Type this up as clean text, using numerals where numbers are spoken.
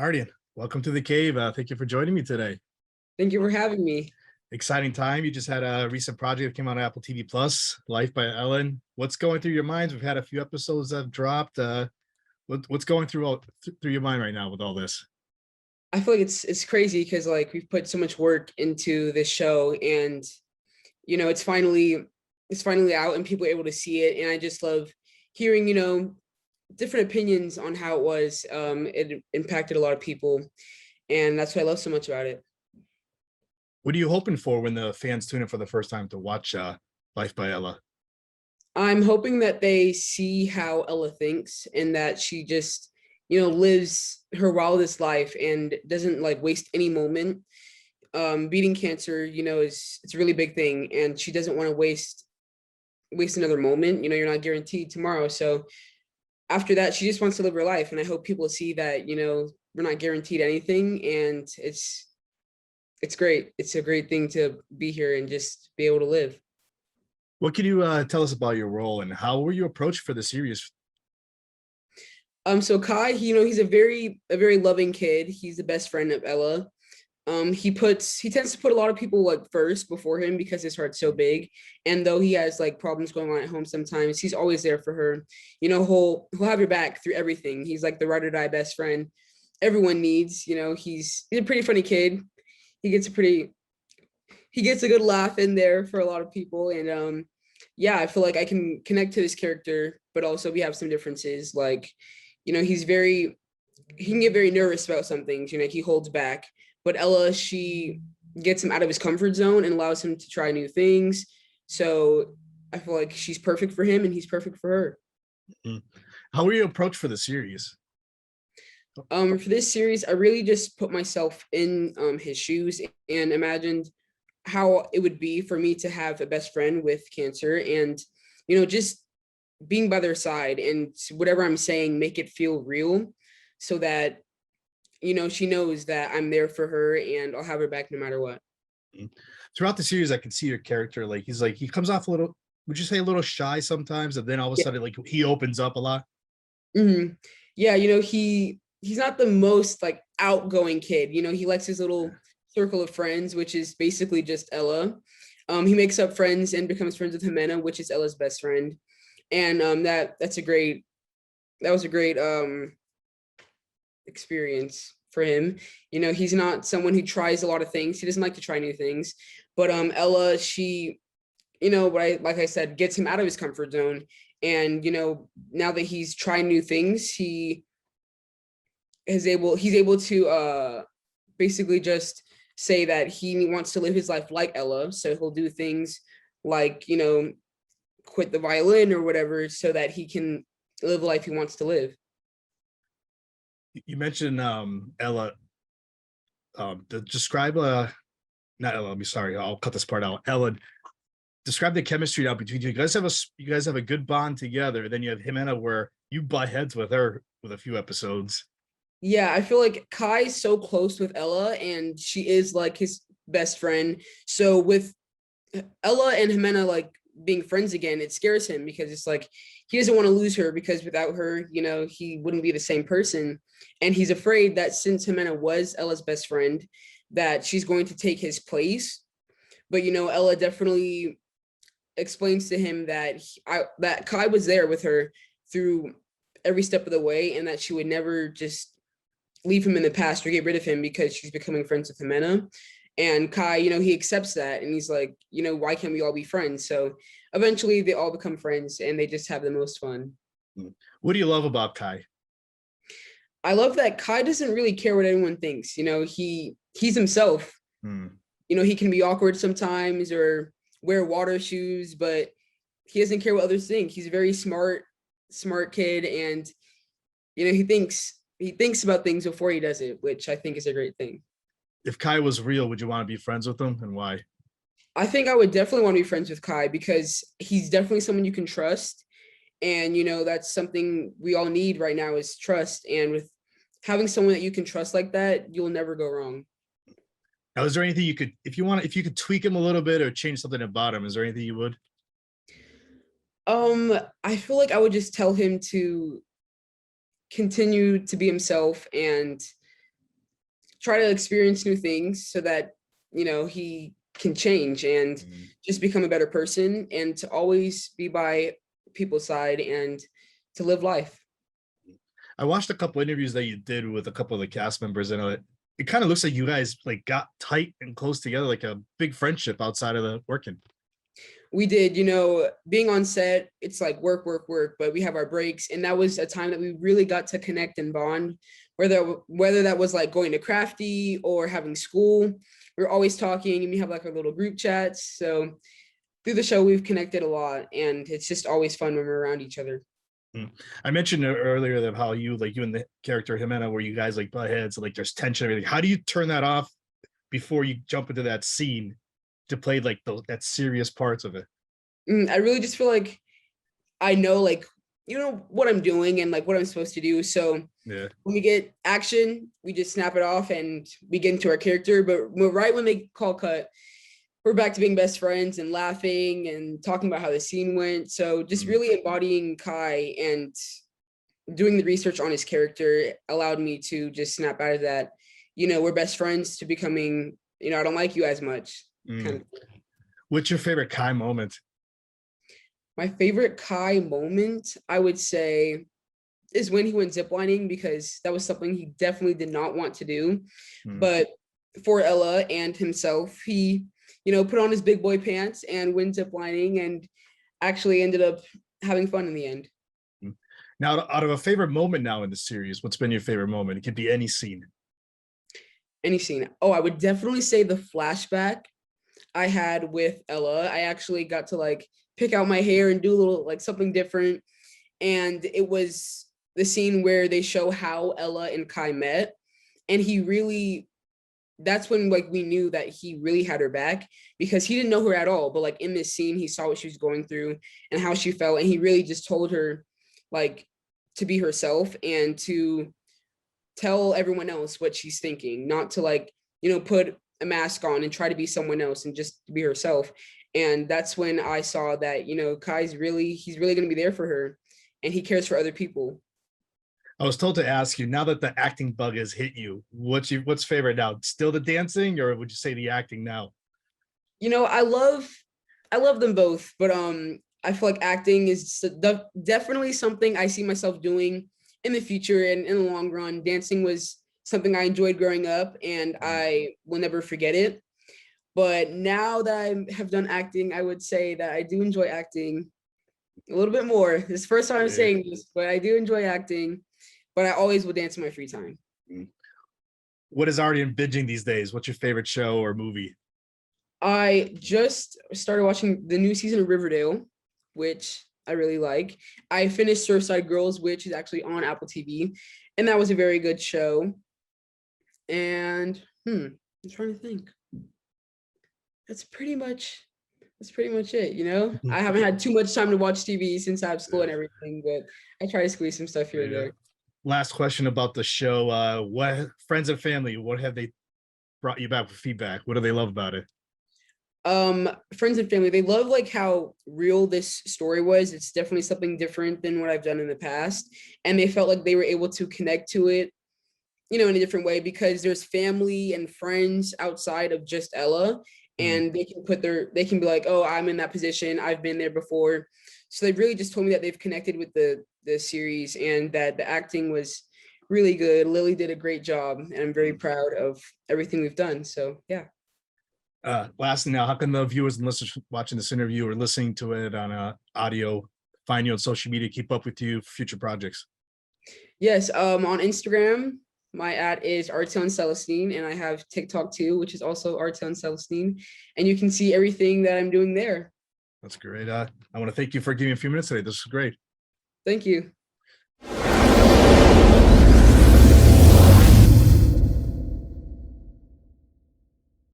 Artyon, welcome to the cave. Thank you for joining me today. Thank you for having me. Exciting time. You just had a recent project that came out on Apple TV Plus, Life by Ellen. What's going through your minds? We've had a few episodes that have dropped. What's going through your mind right now with all this? I feel like it's crazy because like we've put so much work into this show, and it's finally out and people are able to see it, and I just love hearing different opinions on how it was. It impacted a lot of people, and that's what I love so much about it. What are you hoping for when the fans tune in for the first time to watch Life by Ella? I'm hoping that they see how Ella thinks and that she just, lives her wildest life and doesn't like waste any moment. Beating cancer, is it's a really big thing, and she doesn't want to waste another moment. You're not guaranteed tomorrow. So after that, she just wants to live her life. And I hope people see that, we're not guaranteed anything, and it's great. It's a great thing to be here and just be able to live. What can you tell us about your role and how were you approached for the series? So Kai, he's a very loving kid. He's the best friend of Ella. He tends to put a lot of people like first before him because his heart's so big. And though he has like problems going on at home sometimes, he's always there for her. He'll have your back through everything. He's like the ride or die best friend everyone needs. He's a pretty funny kid. He gets a good laugh in there for a lot of people. And yeah, I feel like I can connect to this character, but also we have some differences. Like, he can get very nervous about some things, he holds back. But Ella, she gets him out of his comfort zone and allows him to try new things. So I feel like she's perfect for him and he's perfect for her. Mhm. How were you approached for the series? For this series, I really just put myself in his shoes and imagined how it would be for me to have a best friend with cancer, and just being by their side, and whatever I'm saying, make it feel real, so that she knows that I'm there for her and I'll have her back no matter what. Mhm. Throughout the series, I can see your character he comes off a little, would you say a little shy sometimes, and then all of a Yeah. sudden he opens up a lot. Hmm. Yeah, he's not the most like outgoing kid. He likes his little circle of friends, which is basically just Ella. He makes up friends and becomes friends with Jimena, which is Ella's best friend. And that was a great experience for him. He's not someone who tries a lot of things. He doesn't like to try new things. But Ella, she, like I said, gets him out of his comfort zone. And now that he's trying new things, he's able to basically just say that he wants to live his life like Ella. So he'll do things like, quit the violin or whatever so that he can live the life he wants to live. You mentioned Ella. Describe not Ella. I'm sorry. I'll cut this part out. Ella, describe the chemistry now between you. You guys have a good bond together. Then you have Jimena where you butt heads with her with a few episodes. Yeah, I feel like Kai's so close with Ella and she is like his best friend. So with Ella and Jimena like being friends again, it scares him because it's like he doesn't want to lose her, because without her, he wouldn't be the same person. And he's afraid that since Jimena was Ella's best friend, that she's going to take his place. But Ella definitely explains to him that that Kai was there with her through every step of the way, and that she would never just leave him in the past or get rid of him because she's becoming friends with Jimena. And Kai, he accepts that, and he's like, why can't we all be friends? So eventually they all become friends and they just have the most fun. What do you love about Kai? I love that Kai doesn't really care what anyone thinks. He's himself. Hmm. He can be awkward sometimes or wear water shoes, but he doesn't care what others think. He's a very smart kid, and he thinks about things before he does it, which I think is a great thing. If Kai was real, would you want to be friends with him, and why? I think I would definitely want to be friends with Kai because he's definitely someone you can trust. And, that's something we all need right now is trust. And with having someone that you can trust like that, you'll never go wrong. Now, is there anything you could, if you could tweak him a little bit or change something about him, is there anything you would? I feel like I would just tell him to continue to be himself and try to experience new things so that, he can change and just become a better person, and to always be by people's side and to live life. I watched a couple interviews that you did with a couple of the cast members, and it kind of looks like you guys like got tight and close together, like a big friendship outside of the working. We did, being on set, it's like work, work, work, but we have our breaks. And that was a time that we really got to connect and bond, whether that was like going to crafty or having school. We're always talking, and we have like our little group chats. So through the show, we've connected a lot, and it's just always fun when we're around each other. I mentioned earlier that how you and the character Jimena, where you guys like butt heads, like there's tension, everything. How do you turn that off before you jump into that scene to play like that serious parts of it? I really just feel like I know, like, what I'm doing and like what I'm supposed to do. So yeah, when we get action, we just snap it off and we get into our character. But right when they call cut, we're back to being best friends and laughing and talking about how the scene went. So just really embodying Kai and doing the research on his character allowed me to just snap out of that, we're best friends, to becoming, I don't like you as much. Kind of. What's your favorite Kai moment? My favorite Kai moment, I would say, is when he went ziplining, because that was something he definitely did not want to do. But for Ella and himself, he, put on his big boy pants and went ziplining, and actually ended up having fun in the end. Now, out of a favorite moment now in the series, what's been your favorite moment? It could be any scene. Any scene. Oh, I would definitely say the flashback I had with Ella. I actually got to like pick out my hair and do a little like something different. And it was the scene where they show how Ella and Kai met. And that's when like we knew that he really had her back, because he didn't know her at all. But like in this scene, he saw what she was going through and how she felt. And he really just told her like to be herself and to tell everyone else what she's thinking, not to like, put a mask on and try to be someone else, and just be herself. And that's when I saw that, he's really going to be there for her, and he cares for other people. I was told to ask you, now that the acting bug has hit you, what's favorite now? Still the dancing, or would you say the acting now? I love them both, but I feel like acting is definitely something I see myself doing in the future and in the long run. Dancing was something I enjoyed growing up, and I will never forget it. But now that I have done acting, I would say that I do enjoy acting a little bit more. This is the first time I'm saying this, but I do enjoy acting, but I always will dance in my free time. What is Artyon binging these days? What's your favorite show or movie? I just started watching the new season of Riverdale, which I really like. I finished Surfside Girls, which is actually on Apple TV, and that was a very good show. And I'm trying to think. That's pretty much it. I haven't had too much time to watch TV since I have school and everything, but I try to squeeze some stuff here and there. Last question about the show. What friends and family, what have they brought you back with feedback? What do they love about it? Friends and family, they love like how real this story was. It's definitely something different than what I've done in the past, and they felt like they were able to connect to it, in a different way, because there's family and friends outside of just Ella, and they can be like, oh, I'm in that position, I've been there before. So they really just told me that they've connected with the series, and that the acting was really good. Lily did a great job, and I'm very proud of everything we've done. So yeah. Lastly, now, how can the viewers and listeners watching this interview or listening to it on audio find you on social media, keep up with you for future projects? Yes, on Instagram, my ad is Artyon Celestine, and I have TikTok too, which is also Artyon Celestine, and you can see everything that I'm doing there. That's great. I want to thank you for giving me a few minutes today. This is great. Thank you.